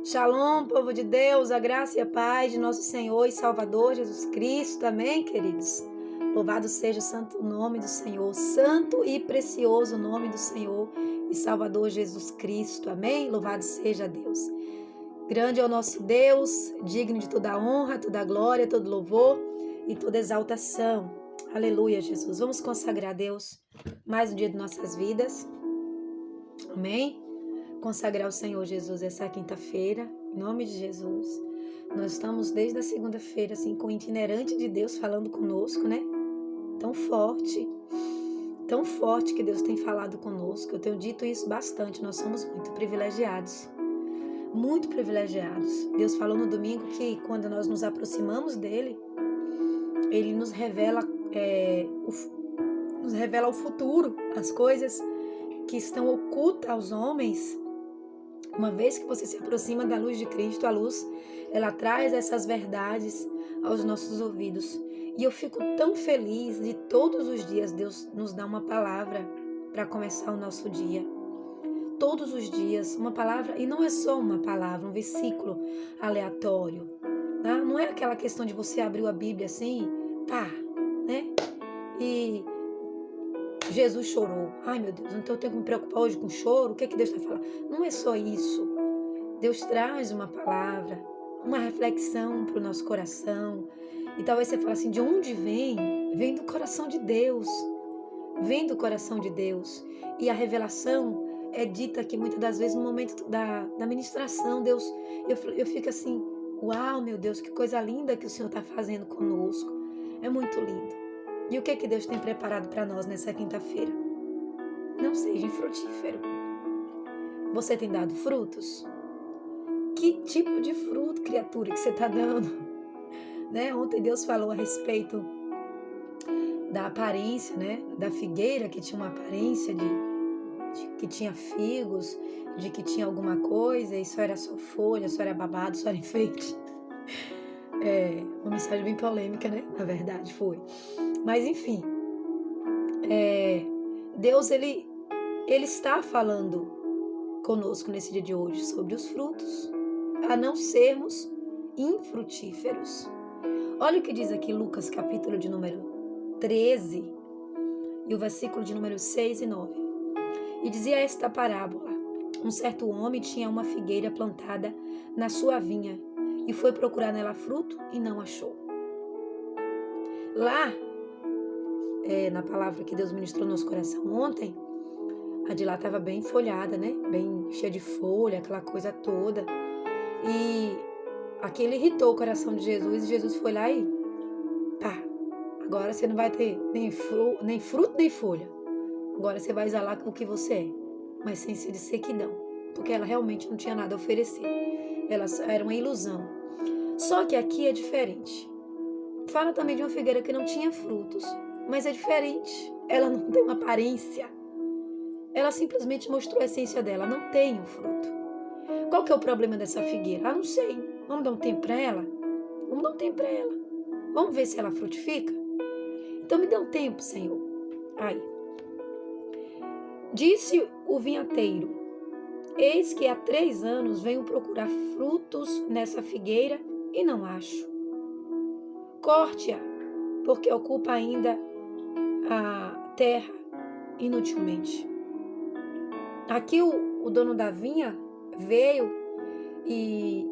Shalom, povo de Deus, a graça e a paz de nosso Senhor e Salvador Jesus Cristo. Amém, queridos? Louvado seja o santo nome do Senhor, santo e precioso nome do Senhor e Salvador Jesus Cristo. Amém? Louvado seja Deus. Grande é o nosso Deus, digno de toda honra, toda glória, todo louvor e toda exaltação. Aleluia, Jesus. Vamos consagrar a Deus mais um dia de nossas vidas. Amém? Consagrar ao Senhor Jesus essa quinta-feira, em nome de Jesus. Nós estamos desde a segunda-feira, assim, com o itinerante de Deus falando conosco, né? Tão forte que Deus tem falado conosco. Eu tenho dito isso bastante, nós somos muito privilegiados. Muito privilegiados. Deus falou no domingo que quando nós nos aproximamos dele, ele nos revela o futuro, as coisas que estão ocultas aos homens. Uma vez que você se aproxima da luz de Cristo, a luz, ela traz essas verdades aos nossos ouvidos. E eu fico tão feliz de todos os dias Deus nos dá uma palavra para começar o nosso dia. Todos os dias, uma palavra, e não é só uma palavra, um versículo aleatório. Tá? Não é aquela questão de você abrir a Bíblia assim, pá, né? E Jesus chorou. Ai, meu Deus, então eu tenho que me preocupar hoje com choro? O que é que Deus está falando? Não é só isso. Deus traz uma palavra, uma reflexão para o nosso coração. E talvez você fale assim, de onde vem? Vem do coração de Deus. Vem do coração de Deus. E a revelação é dita aqui muitas das vezes no momento da ministração. Deus, eu fico assim, uau, meu Deus, que coisa linda que o Senhor está fazendo conosco. É muito lindo. E o que é que Deus tem preparado para nós nessa quinta-feira? Não seja infrutífero. Você tem dado frutos? Que tipo de fruto, criatura, que você está dando? Né? Ontem Deus falou a respeito da aparência, né? Da figueira, que tinha uma aparência de que tinha figos, de que tinha alguma coisa, e só era só folha, só era babado, só era enfeite. É uma mensagem bem polêmica, né? Na verdade, foi. Mas, enfim, Deus, ele está falando conosco nesse dia de hoje sobre os frutos, a não sermos infrutíferos. Olha o que diz aqui Lucas, capítulo de número 13, e o versículo de número 6 e 9. E dizia esta parábola: um certo homem tinha uma figueira plantada na sua vinha, e foi procurar nela fruto e não achou. Lá, na palavra que Deus ministrou no nosso coração ontem, a de lá estava bem folhada, né? Bem cheia de folha, aquela coisa toda. E aquilo irritou o coração de Jesus, e Jesus foi lá e pá, agora você não vai ter nem fruto nem folha. Agora você vai exalar o que você é, mas sem ser de sequidão, porque ela realmente não tinha nada a oferecer. Ela era uma ilusão. Só que aqui é diferente. Fala também de uma figueira que não tinha frutos, mas é diferente. Ela não tem uma aparência. Ela simplesmente mostrou a essência dela, não tem o fruto. Qual que é o problema dessa figueira? Não sei. Vamos dar um tempo para ela? Vamos dar um tempo para ela. Vamos ver se ela frutifica? Então me dê um tempo, Senhor. Aí. Disse o vinhateiro: eis que há 3 anos venho procurar frutos nessa figueira e não acho. Corte-a, porque ocupa ainda a terra inutilmente. Aqui o dono da vinha veio e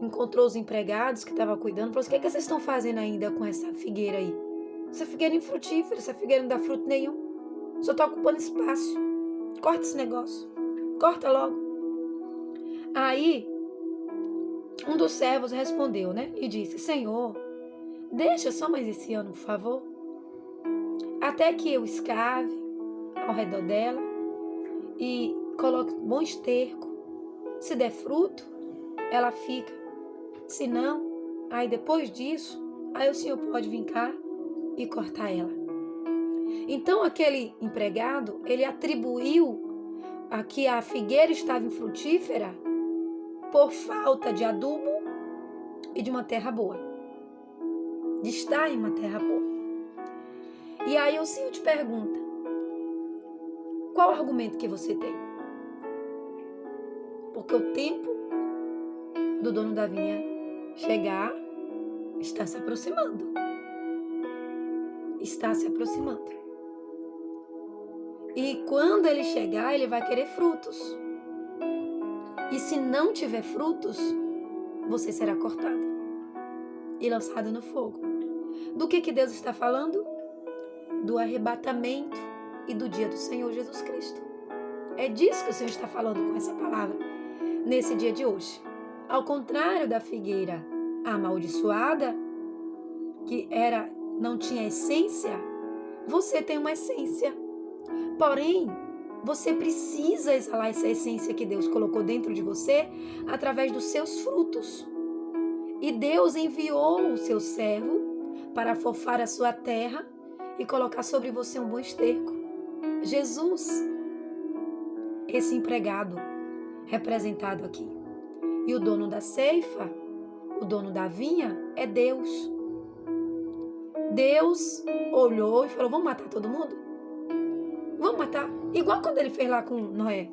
encontrou os empregados que estavam cuidando. Falou assim: o que vocês estão fazendo ainda com essa figueira aí? Essa figueira é infrutífera, essa figueira não dá fruto nenhum. Só está ocupando espaço. Corta esse negócio. Corta logo. Aí, um dos servos respondeu, né? E disse: Senhor, deixa só mais esse ano, por favor. Até que eu escave ao redor dela e coloque bom esterco. Se der fruto, ela fica. Se não, aí depois disso, aí o senhor pode vir cá e cortar ela. Então aquele empregado, ele atribuiu a que a figueira estava infrutífera por falta de adubo e de uma terra boa. De estar em uma terra boa. E aí o Senhor te pergunta: qual o argumento que você tem? Porque o tempo do dono da vinha chegar está se aproximando. Está se aproximando. E quando ele chegar, ele vai querer frutos. E se não tiver frutos, você será cortado e lançado no fogo. Do que Deus está falando? Do arrebatamento e do dia do Senhor Jesus Cristo. É disso que o Senhor está falando com essa palavra nesse dia de hoje. Ao contrário da figueira amaldiçoada, que não tinha essência, você tem uma essência. Porém, você precisa exalar essa essência que Deus colocou dentro de você através dos seus frutos. E Deus enviou o seu servo para afofar a sua terra e colocar sobre você um bom esterco. Jesus, esse empregado representado aqui. E o dono da ceifa, o dono da vinha, é Deus. Deus olhou e falou: vamos matar todo mundo? Vamos matar? Igual quando ele fez lá com Noé.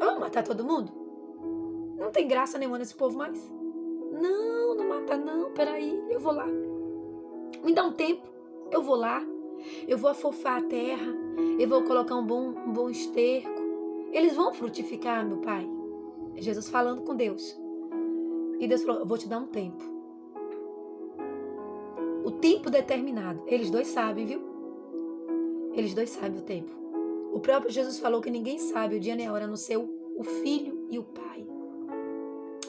Vamos matar todo mundo? Não tem graça nenhuma nesse povo mais. Não, não mata não, peraí, eu vou lá. Me dá um tempo, eu vou lá. Eu vou afofar a terra, eu vou colocar um bom esterco. Eles vão frutificar, meu pai. Jesus falando com Deus. E Deus falou: eu vou te dar um tempo. O tempo determinado. Eles dois sabem, viu? Eles dois sabem o tempo. O próprio Jesus falou que ninguém sabe o dia nem a hora, a não ser o Filho e o Pai.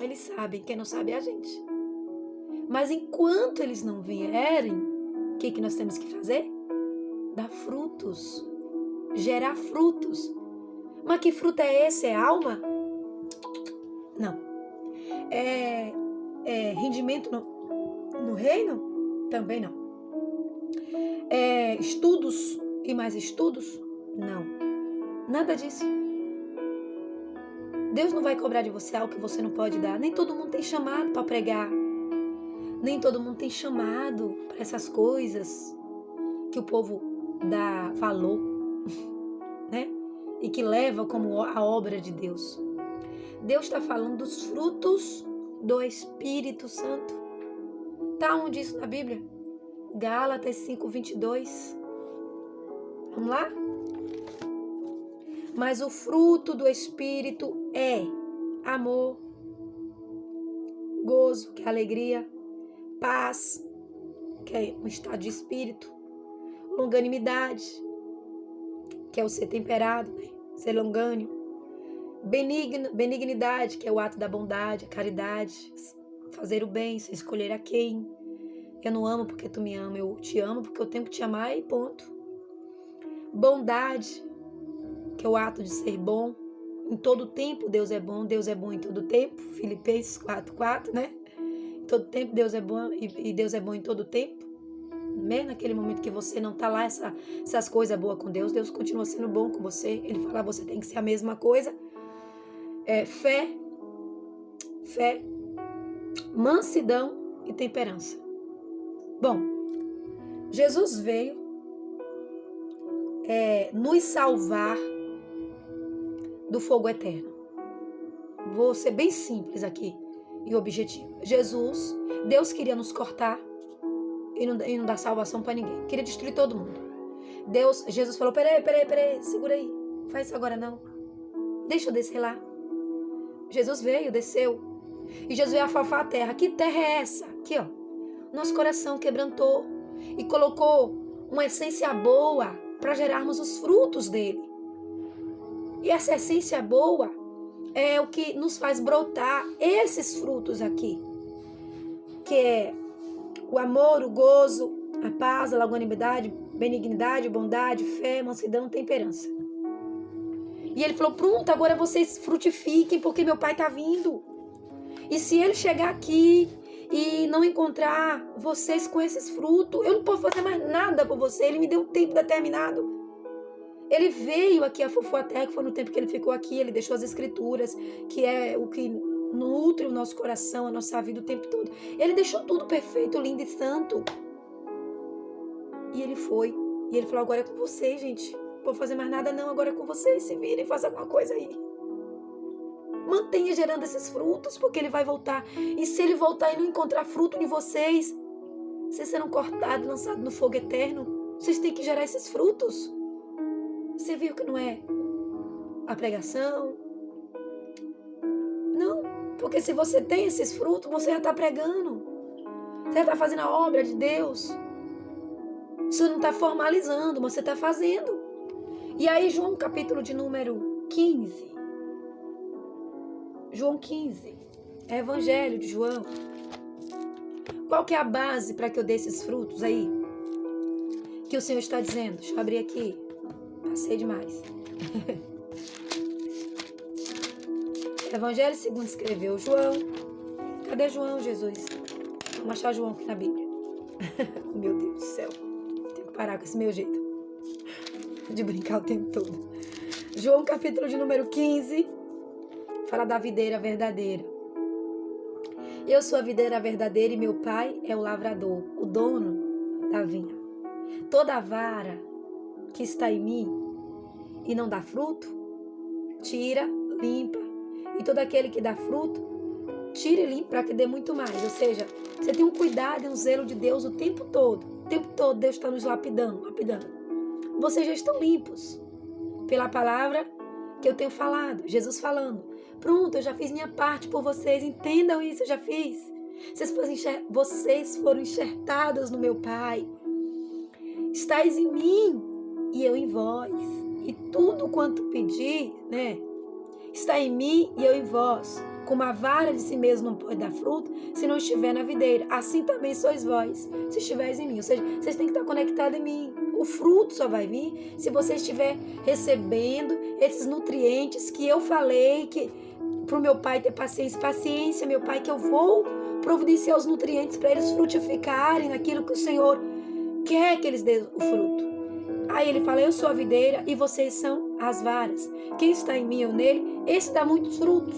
Eles sabem, quem não sabe é a gente. Mas enquanto eles não vierem, o que nós temos que fazer? Dar frutos. Gerar frutos. Mas que fruto é esse? É alma? Não. É rendimento no reino? Também não. É estudos e mais estudos? Não. Nada disso. Deus não vai cobrar de você algo que você não pode dar. Nem todo mundo tem chamado para pregar. Nem todo mundo tem chamado para essas coisas que o povo dá valor, né? E que leva como a obra de Deus. Deus está falando dos frutos do Espírito Santo. Tá onde isso na Bíblia? Gálatas 5:22. Vamos lá? Mas o fruto do Espírito é amor, gozo, que é alegria, paz, que é um estado de espírito, longanimidade, que é o ser temperado, né? Ser longânimo, benignidade, que é o ato da bondade, a caridade, fazer o bem, sem escolher a quem. Eu não amo porque tu me ama, eu te amo porque eu tenho que te amar e ponto. Bondade, que é o ato de ser bom. Em todo tempo Deus é bom em todo tempo. Filipenses 4:4, né? Em todo tempo Deus é bom e Deus é bom em todo tempo. Mesmo naquele momento que você não tá lá essas coisas boas com Deus, Deus continua sendo bom com você. Ele fala: você tem que ser a mesma coisa. Fé, mansidão e temperança. Bom, Jesus veio nos salvar do fogo eterno. Vou ser bem simples aqui e objetivo. Deus queria nos cortar e não dar salvação para ninguém. Queria destruir todo mundo. Jesus falou: peraí, segura aí. Faz isso agora não. Deixa eu descer lá. Jesus veio, desceu. E Jesus veio afofar a terra. Que terra é essa? Aqui, ó. Nosso coração quebrantou e colocou uma essência boa para gerarmos os frutos dele. E essa essência boa é o que nos faz brotar esses frutos aqui, que é o amor, o gozo, a paz, a longanimidade, benignidade, bondade, fé, mansidão, temperança. E ele falou: pronto, agora vocês frutifiquem porque meu pai está vindo. E se ele chegar aqui e não encontrar vocês com esses frutos, eu não posso fazer mais nada por você. Ele me deu um tempo determinado. Ele veio aqui, afofou a terra, que foi no tempo que ele ficou aqui. Ele deixou as escrituras, que é o que nutre o nosso coração, a nossa vida o tempo todo. Ele deixou tudo perfeito, lindo e santo. E ele foi. E ele falou: agora é com vocês, gente. Não vou fazer mais nada não, agora é com vocês. Se virem, façam alguma coisa aí. Mantenha gerando esses frutos, porque ele vai voltar. E se ele voltar e não encontrar fruto em vocês, vocês serão cortados, lançados no fogo eterno. Vocês têm que gerar esses frutos. Você viu que não é a pregação? Não, porque se você tem esses frutos, você já está pregando. Você já está fazendo a obra de Deus. Você não está formalizando, mas você está fazendo. E aí, João, capítulo de número 15. João 15. É Evangelho de João. Qual que é a base para que eu dê esses frutos aí? Que o Senhor está dizendo. Deixa eu abrir aqui. Passei demais. Evangelho segundo escreveu João. Cadê João, Jesus? Vamos achar João aqui na Bíblia. Meu Deus do céu. Tenho que parar com esse meu jeito de brincar o tempo todo. João capítulo de número 15. Fala da videira verdadeira. Eu sou a videira verdadeira e meu pai é o lavrador, o dono da vinha. Toda vara que está em mim e não dá fruto, tira, limpa. E todo aquele que dá fruto, tira e limpa para que dê muito mais. Ou seja, você tem um cuidado e um zelo de Deus o tempo todo. O tempo todo Deus está nos lapidando. Vocês já estão limpos pela palavra que eu tenho falado. Jesus falando. Pronto, eu já fiz minha parte por vocês. Entendam isso, eu já fiz. Vocês foram enxertados no meu Pai. Estais em mim e eu em vós. E tudo quanto pedir, está em mim e eu em vós. Como a vara de si mesmo não pode dar fruto se não estiver na videira. Assim também sois vós, se estiveres em mim. Ou seja, vocês têm que estar conectados em mim. O fruto só vai vir se você estiver recebendo esses nutrientes que eu falei, que para o meu pai ter paciência, meu pai, que eu vou providenciar os nutrientes para eles frutificarem naquilo que o Senhor quer que eles dêem o fruto. Aí ele fala, eu sou a videira e vocês são as varas. Quem está em mim ou nele, esse dá muitos frutos.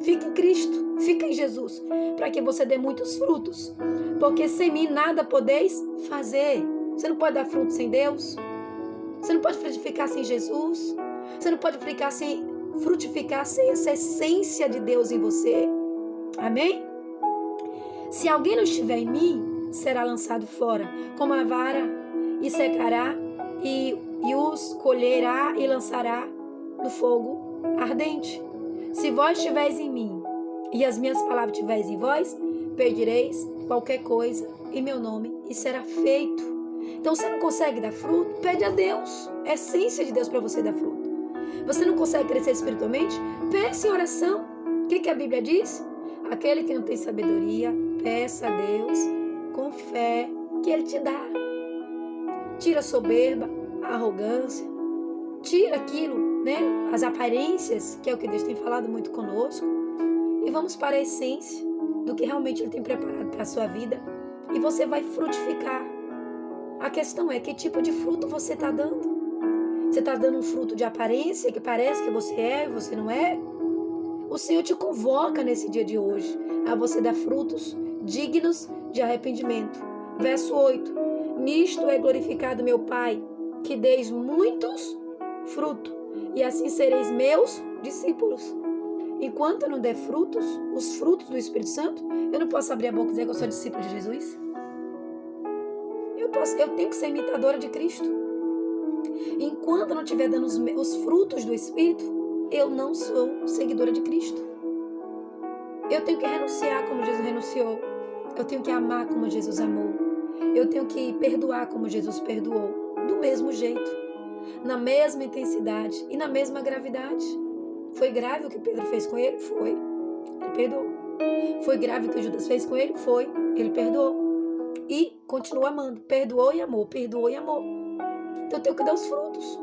Fica em Cristo, fica em Jesus, para que você dê muitos frutos. Porque sem mim nada podeis fazer. Você não pode dar fruto sem Deus. Você não pode frutificar sem Jesus. Você não pode frutificar sem essa essência de Deus em você. Amém? Se alguém não estiver em mim, será lançado fora, como a vara, e secará, e os colherá e lançará no fogo ardente. Se vós estiveres em mim, e as minhas palavras estiveres em vós, pedireis qualquer coisa em meu nome, e será feito. Então, você não consegue dar fruto? Pede a Deus. É a essência de Deus para você dar fruto. Você não consegue crescer espiritualmente? Peça em oração. O que a Bíblia diz? Aquele que não tem sabedoria, peça a Deus com fé que Ele te dá. Tira a soberba, a arrogância. Tira aquilo, as aparências, que é o que Deus tem falado muito conosco. E vamos para a essência do que realmente Ele tem preparado para a sua vida. E você vai frutificar. A questão é que tipo de fruto você está dando. Você está dando um fruto de aparência que parece que você é e você não é? O Senhor te convoca nesse dia de hoje a você dar frutos dignos de arrependimento. Verso 8. Nisto é glorificado meu Pai, que deis muitos frutos, e assim sereis meus discípulos. Enquanto eu não der frutos, os frutos do Espírito Santo, eu não posso abrir a boca e dizer que eu sou discípulo de Jesus. Eu tenho que ser imitadora de Cristo. Enquanto eu não estiver dando os frutos do Espírito, eu não sou seguidora de Cristo. Eu tenho que renunciar como Jesus renunciou. Eu tenho que amar como Jesus amou. Eu tenho que perdoar como Jesus perdoou. Do mesmo jeito. Na mesma intensidade e na mesma gravidade. Foi grave o que Pedro fez com ele? Foi. Ele perdoou. Foi grave o que Judas fez com ele? Foi. Ele perdoou. E continua amando. Perdoou e amou. Perdoou e amou. Então eu tenho que dar os frutos.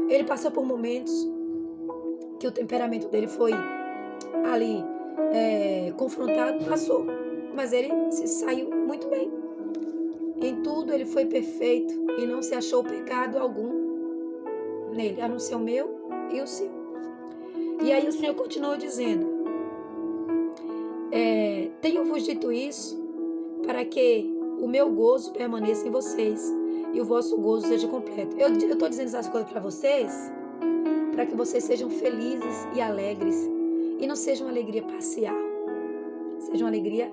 Ele passou por momentos que o temperamento dele foi ali confrontado. Passou. Mas ele se saiu muito bem. Em tudo ele foi perfeito e não se achou pecado algum nele, a não ser o meu e o seu. E aí o Senhor continuou dizendo, tenho-vos dito isso para que o meu gozo permaneça em vocês e o vosso gozo seja completo. Eu estou dizendo essas coisas para vocês, para que vocês sejam felizes e alegres E não seja uma alegria parcial, seja uma alegria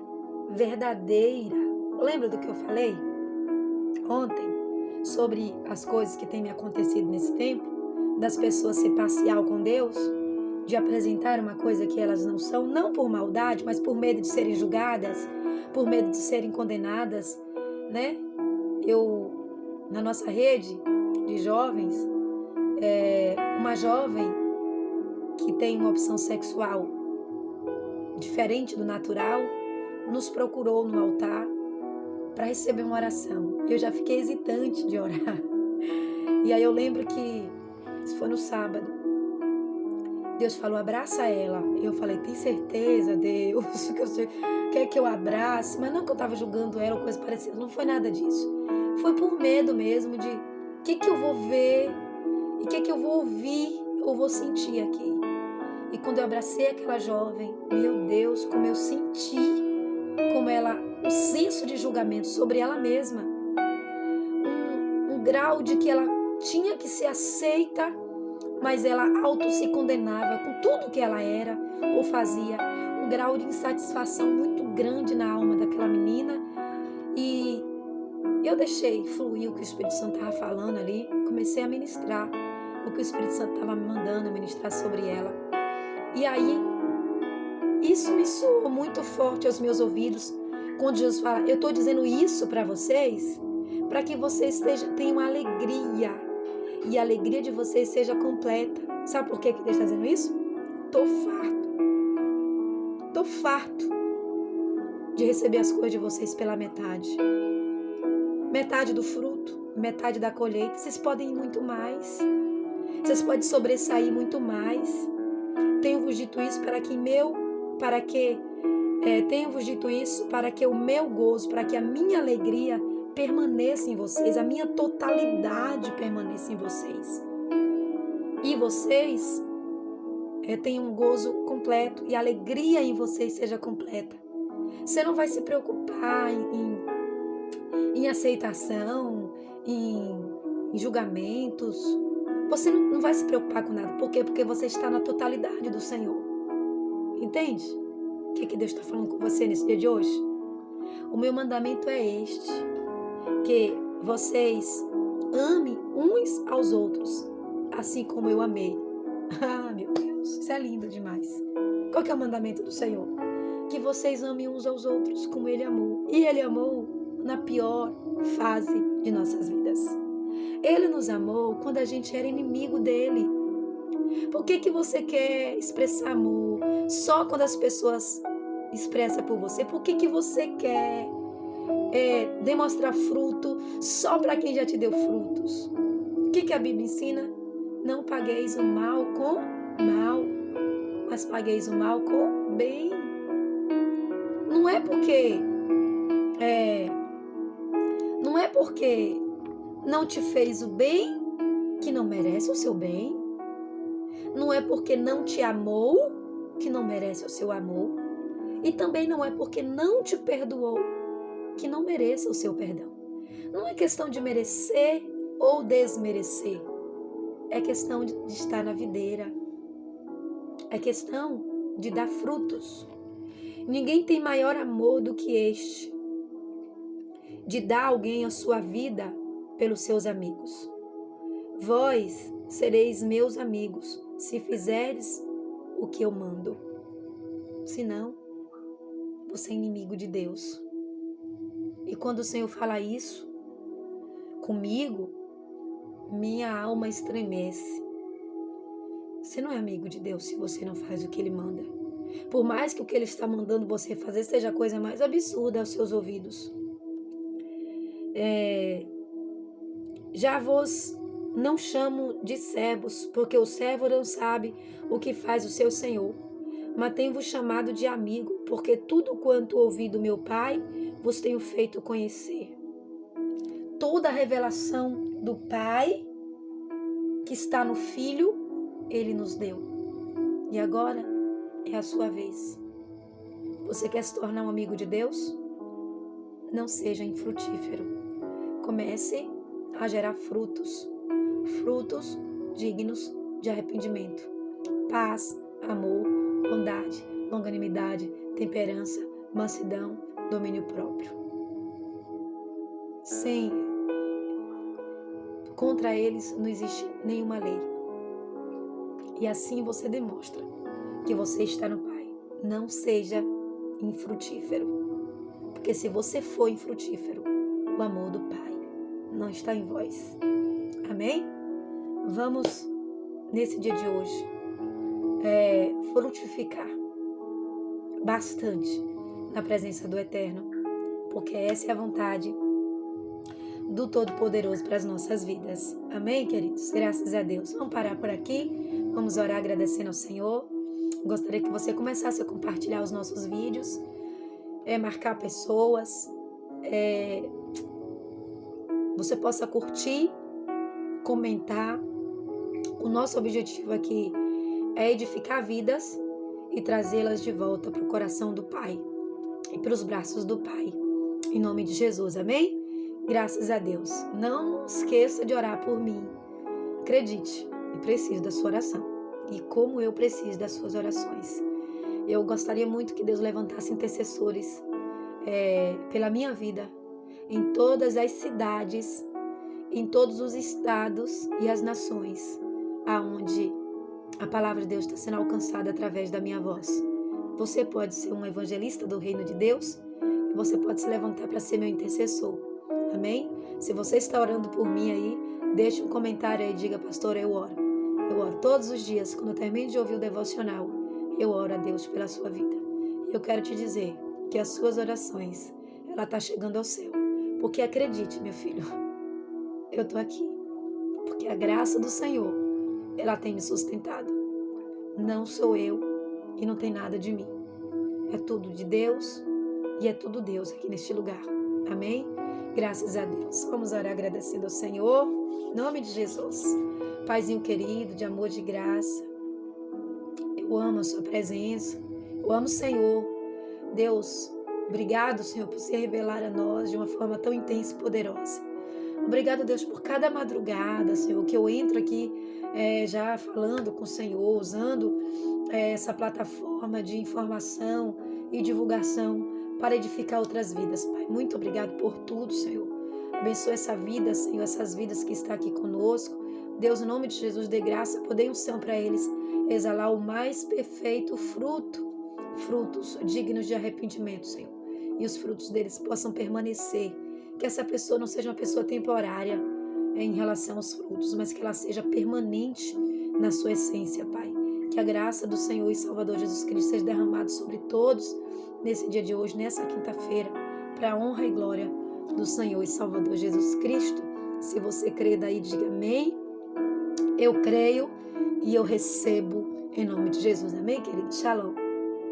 verdadeira. Lembra do que eu falei ontem sobre as coisas que têm me acontecido nesse tempo? Das pessoas ser parcial com Deus, de apresentar uma coisa que elas não são, não por maldade, mas por medo de serem julgadas, por medo de serem condenadas, né? Na nossa rede de jovens, uma jovem que tem uma opção sexual diferente do natural, nos procurou no altar para receber uma oração. Eu já fiquei hesitante de orar. E aí eu lembro que isso foi no sábado. Deus falou, abraça ela. Eu falei, tem certeza, Deus, que você quer que eu abrace? Mas não que eu estava julgando ela ou coisa parecida, não foi nada disso. Foi por medo mesmo de o que eu vou ver e o que eu vou ouvir ou vou sentir aqui. E quando eu abracei aquela jovem, meu Deus, como eu senti, como ela, o senso de julgamento sobre ela mesma, um grau de que ela tinha que ser aceita, mas ela auto se condenava com tudo que ela era ou fazia, um grau de insatisfação muito grande na alma daquela menina. E eu deixei fluir o que o Espírito Santo estava falando ali, comecei a ministrar o que o Espírito Santo estava me mandando ministrar sobre ela. E aí, isso me soou muito forte aos meus ouvidos, quando Jesus fala, eu estou dizendo isso para vocês, para que vocês tenham alegria, e a alegria de vocês seja completa. Sabe por que Deus está dizendo isso? Estou farto de receber as coisas de vocês pela metade. Metade do fruto, metade da colheita. Vocês podem ir muito mais. Vocês podem sobressair muito mais. Tenho-vos dito isso tenho-vos dito isso para que o meu gozo, para que a minha alegria permaneça em vocês, a minha totalidade permaneça em vocês. E vocês tenham um gozo completo e a alegria em vocês seja completa. Você não vai se preocupar em aceitação, em julgamentos. Você não vai se preocupar com nada. Por quê? Porque você está na totalidade do Senhor. Entende? O que Deus está falando com você nesse dia de hoje? O meu mandamento é este: que vocês amem uns aos outros, assim como eu amei. Ah, meu Deus, isso é lindo demais. Qual que é o mandamento do Senhor? Que vocês amem uns aos outros como Ele amou. E Ele amou na pior fase de nossas vidas. Ele nos amou quando a gente era inimigo dele. Por que você quer expressar amor só quando as pessoas expressam por você? Por que você quer demonstrar fruto só para quem já te deu frutos? O que a Bíblia ensina? Não pagueis o mal com mal, mas pagueis o mal com bem. Não é porque não te fez o bem que não merece o seu bem. Não é porque não te amou que não merece o seu amor. E também não é porque não te perdoou que não mereça o seu perdão. Não é questão de merecer ou desmerecer. É questão de estar na videira. É questão de dar frutos. Ninguém tem maior amor do que este, de dar a alguém a sua vida pelos seus amigos. Vós sereis meus amigos, se fizerdes o que eu mando. Senão, você é inimigo de Deus. E quando o Senhor fala isso comigo, minha alma estremece. Você não é amigo de Deus se você não faz o que Ele manda. Por mais que o que Ele está mandando você fazer seja a coisa mais absurda aos seus ouvidos. Já vos não chamo de servos, porque o servo não sabe o que faz o seu senhor. Mas tenho-vos chamado de amigo, porque tudo quanto ouvi do meu Pai, vos tenho feito conhecer. Toda a revelação do Pai, que está no Filho, Ele nos deu. E agora é a sua vez. Você quer se tornar um amigo de Deus? Não seja infrutífero. Comece a gerar frutos dignos de arrependimento, paz, amor, bondade, longanimidade, temperança, mansidão, domínio próprio. Contra eles não existe nenhuma lei. E assim você demonstra que você está no Pai. Não seja infrutífero. Porque se você for infrutífero, o amor do Pai não está em vós. Amém? Vamos, nesse dia de hoje, frutificar bastante na presença do Eterno, porque essa é a vontade do Todo-Poderoso para as nossas vidas. Amém, queridos? Graças a Deus. Vamos parar por aqui, vamos orar agradecendo ao Senhor. Gostaria que você começasse a compartilhar os nossos vídeos, marcar pessoas, você possa curtir, comentar. O nosso objetivo aqui é edificar vidas e trazê-las de volta para o coração do Pai e para os braços do Pai. Em nome de Jesus, amém? Graças a Deus. Não esqueça de orar por mim. Acredite, eu preciso da sua oração. E como eu preciso das suas orações. Eu gostaria muito que Deus levantasse intercessores pela minha vida, em todas as cidades, em todos os estados e as nações, aonde a palavra de Deus está sendo alcançada através da minha voz. Você pode ser um evangelista do reino de Deus e você pode se levantar para ser meu intercessor. Amém? Se você está orando por mim aí, deixe um comentário aí e diga: pastor, eu oro. Eu oro todos os dias. Quando eu termino de ouvir o devocional, eu oro a Deus pela sua vida. Eu quero te dizer que as suas orações, ela está chegando ao céu. Porque acredite, meu filho, eu estou aqui. Porque a graça do Senhor, ela tem me sustentado. Não sou eu e não tem nada de mim. É tudo de Deus e é tudo Deus aqui neste lugar. Amém? Graças a Deus. Vamos orar agradecendo ao Senhor. Em nome de Jesus. Paizinho querido, de amor, de graça. Eu amo a sua presença. Eu amo o Senhor. Deus, obrigado, Senhor, por se revelar a nós de uma forma tão intensa e poderosa. Obrigado, Deus, por cada madrugada, Senhor, que eu entro aqui já falando com o Senhor, usando essa plataforma de informação e divulgação para edificar outras vidas, Pai. Muito obrigado por tudo, Senhor. Abençoa essa vida, Senhor, essas vidas que estão aqui conosco. Deus, em nome de Jesus, dê graça, poder e unção para eles exalar o mais perfeito frutos dignos de arrependimento, Senhor. E os frutos deles possam permanecer. Que essa pessoa não seja uma pessoa temporária em relação aos frutos, mas que ela seja permanente na sua essência, Pai. Que a graça do Senhor e Salvador Jesus Cristo seja derramada sobre todos nesse dia de hoje, nessa quinta-feira, para a honra e glória do Senhor e Salvador Jesus Cristo. Se você crê, daí diga amém. Eu creio e eu recebo em nome de Jesus. Amém, querido? Shalom.